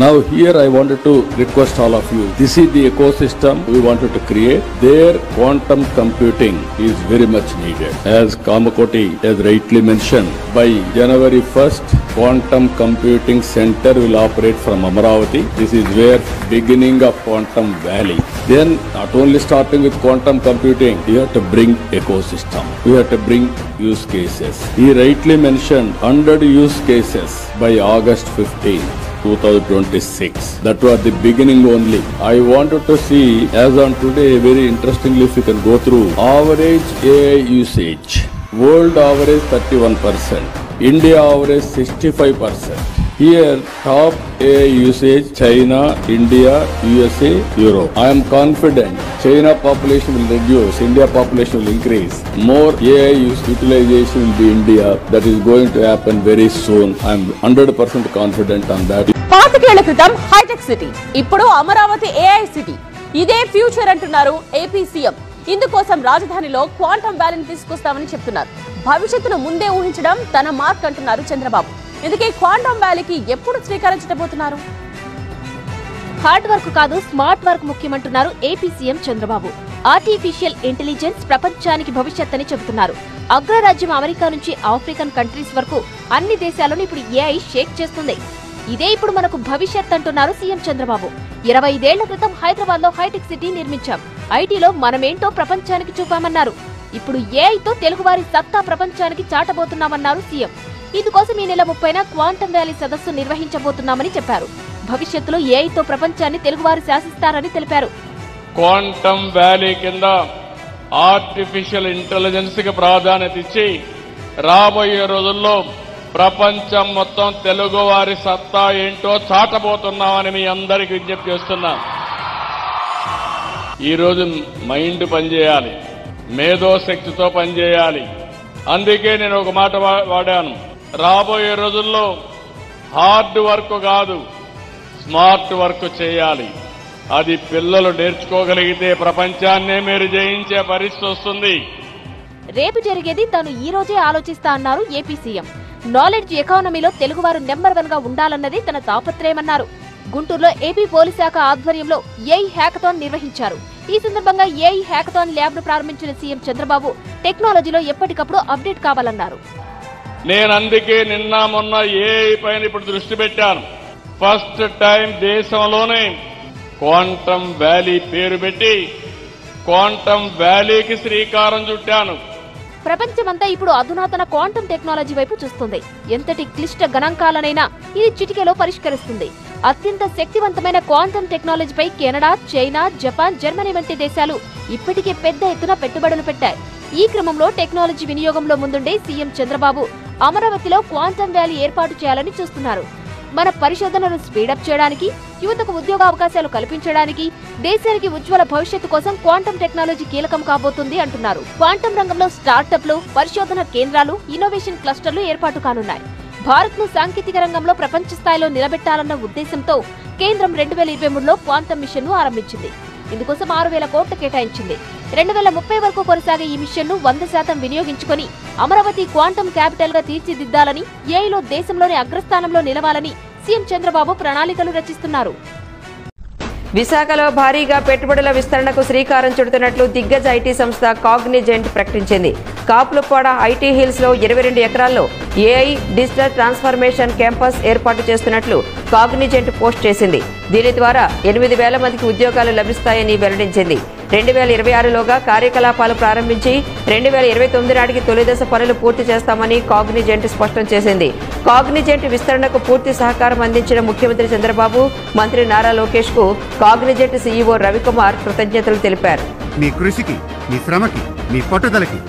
Now here I wanted to request all of you. This is the ecosystem we wanted to create. There quantum computing is very much needed. As Kamakoti has rightly mentioned, by January 1st, Quantum Computing Center will operate from Amaravati. This is where beginning of Quantum Valley. Then not only starting with quantum computing, you have to bring ecosystem. We have to bring use cases. He rightly mentioned 100 use cases by August 15th. 2026. That was the beginning only. I wanted to see, as on today, very interestingly, if you can go through average AI usage. World average 31%. India average 65%. Here, top AI usage, China, India, USA, Europe. I am confident China population will reduce, India population will increase. More AI utilization will be India. That is going to happen very soon. I am 100% confident on that. పాతికేళ్ల క్రితం hitech city, ఇప్పుడు Amaravati AI city. ఇదే future అంటున్నారు AP CM. ఇందుకోసం రాజధానిలో quantum వ్యాలీని తీసుకొస్తామని చెప్తున్నారు. భవిష్యత్తును ముందే ఊహించడం తన మార్క్ అంటున్నారు చంద్రబాబు. ఇందుకే క్వాంటమ్ వ్యాలీకి ఎప్పుడు శ్రీకారం చుట్టబోతున్నారు? హార్డ్ వర్క్ కాదు, స్మార్ట్ వర్క్ ముఖ్యమంటున్నారు AP CM Chandrababu. Artificial intelligence ప్రపంచానికి భవిష్యత్ అని చెబుతున్నారు. అగ్రరాజ్యం అమెరికా నుంచి ఆఫ్రికన్ కంట్రీస్ వరకు అన్ని దేశాలను ఇప్పుడు ఏఐ షేక్ చేస్తుంది. ఇదే ఇప్పుడు మనకు భవిష్యత్ అంటున్నారు సీఎం చంద్రబాబు. 25 ఏళ్ల క్రితం హైదరాబాద్ లో హైటెక్ సిటీ నిర్మించాం. ఐటీలో మనమేంటో ప్రపంచానికి చూపామన్నారు. ఇప్పుడు ఏఐతో తెలుగువారి సత్తా ప్రపంచానికి చాటబోతున్నామన్నారు సీఎం. ఇందుకోసం ఈ నెల 30న క్వాంటమ్ వ్యాలీ సదస్సు నిర్వహించబోతున్నామని చెప్పారు. భవిష్యత్తులో ఏఐతో ప్రపంచాన్ని తెలుగువారు శాసిస్తారని తెలిపారు. క్వాంటమ్ వ్యాలీ కింద ఆర్టిఫిషియల్ ఇంటెలిజెన్స్ కి ప్రాధాన్యత ఇచ్చి రాబోయే రోజుల్లో ప్రపంచం మొత్తం తెలుగు వారి సత్తా ఏంటో చాటబోతున్నామని మీ అందరికీ విజ్ఞప్తి చేస్తున్నా. ఈరోజు మైండ్ పనిచేయాలి, మేధోశక్తితో పనిచేయాలి. అందుకే నేను ఒక మాట వాడాను. రాబోయే రోజుల్లో హార్డ్ వర్క్ కాదు, స్మార్ట్ వర్క్ చేయాలి. అది పిల్లలు నేర్చుకోగలిగితే ప్రపంచాన్నే మీరు జయించే పరిస్థితి వస్తుంది. రేపు జరిగేది తాను ఈ రోజే ఆలోచిస్తా అన్నారు ఏపీ సీఎం. నాలెడ్జ్ ఎకానమీలో తెలుగువారు నెంబర్ 1 గా ఉండాలన్నది తన తాపత్రయమన్నారు. గుంటూరులో ఏపీ పోలీస్ శాఖ ఆధ్వర్యంలో ఏఐ హ్యాకథాన్ నిర్వహించారు. ఈ సందర్భంగా ఏఐ హ్యాకథాన్ ల్యాబ్ ను ప్రారంభించిన సీఎం చంద్రబాబు టెక్నాలజీలో ఎప్పటికప్పుడు అప్డేట్ కావాలన్నారు. నేను అందుకే నిన్న మొన్న ఏఐ పైన ఇప్పుడు దృష్టి పెట్టాను. ఫస్ట్ టైం దేశంలోనే క్వాంటమ్ వ్యాలీ పేరు పెట్టి క్వాంటమ్ వ్యాలీకి శ్రీకారం చుట్టాను. ప్రపంచమంతా ఇప్పుడు అధునాతన క్వాంటమ్ టెక్నాలజీ వైపు చూస్తుంది. ఎంతటి క్లిష్ట గణాంకాలనైనా ఇది చిటికెలో పరిష్కరిస్తుంది. అత్యంత శక్తివంతమైన క్వాంటమ్ టెక్నాలజీపై కెనడా, చైనా, జపాన్, జర్మనీ వంటి దేశాలు ఇప్పటికే పెద్ద ఎత్తున పెట్టుబడులు పెట్టాయి. ఈ క్రమంలో టెక్నాలజీ వినియోగంలో ముందుండే సీఎం చంద్రబాబు అమరావతిలో క్వాంటమ్ వ్యాలీ ఏర్పాటు చేయాలని చూస్తున్నారు. మన పరిశోధనలు స్పీడప్ చేయడానికి, యువతకు ఉద్యోగ అవకాశాలు కల్పించడానికి, దేశానికి ఉజ్వల భవిష్యత్తు కోసం క్వాంటమ్ టెక్నాలజీ కీలకం కాబోతుంది అంటున్నారు. క్వాంటమ్ రంగంలో స్టార్టప్లు, పరిశోధన కేంద్రాలు, ఇన్నోవేషన్ క్లస్టర్లు ఏర్పాటు కానున్నాయి. భారత్ ను సాంకేతిక రంగంలో ప్రపంచ స్థాయిలో నిలబెట్టాలన్న ఉద్దేశంతో కేంద్రం 2023లో క్వాంటమ్ మిషన్ ను ఆరంభించింది. ఇందుకోసం 6,000 కోట్లు కేటాయించింది. 2030 వరకు కొనసాగే ఈ మిషన్ ను 100% వినియోగించుకుని అమరావతి క్వాంటమ్ క్యాపిటల్ గా తీర్చిదిద్దాలని, ఏఐలో దేశంలోని అగ్రస్థానంలో నిలవాలని సీఎం చంద్రబాబు ప్రణాళికలు రచిస్తున్నారు. విశాఖలో భారీగా పెట్టుబడుల విస్తరణకు శ్రీకారం చుడుతున్నట్లు దిగ్గజ ఐటీ సంస్థ కాగ్నిజెంట్ ప్రకటించింది. కాపులపాడ ఐటీ హిల్స్ లో 22 ఎకరాల్లో ఏఐ డిజిటల్ ట్రాన్స్ఫర్మేషన్ క్యాంపస్ ఏర్పాటు చేస్తున్నట్లు కాగ్నిజెంట్ పోస్ట్ చేసింది. దీని ద్వారా 8,000 మందికి ఉద్యోగాలు లభిస్తాయని వెల్లడించింది. 2026లోగా కార్యకలాపాలు ప్రారంభించి 2029 నాటికి తొలిదశ పనులు పూర్తి చేస్తామని కాగ్నిజెంట్ స్పష్టం చేసింది. కాగ్నిజెంట్ విస్తరణకు పూర్తి సహకారం అందించిన ముఖ్యమంత్రి చంద్రబాబు, మంత్రి నారా లోకేష్ కు కాగ్నిజెంట్ సీఈఓ రవికుమార్ కృతజ్ఞతలు తెలిపారు. మీ కృషికి, మీ శ్రమకి, మీ పట్టుదలకి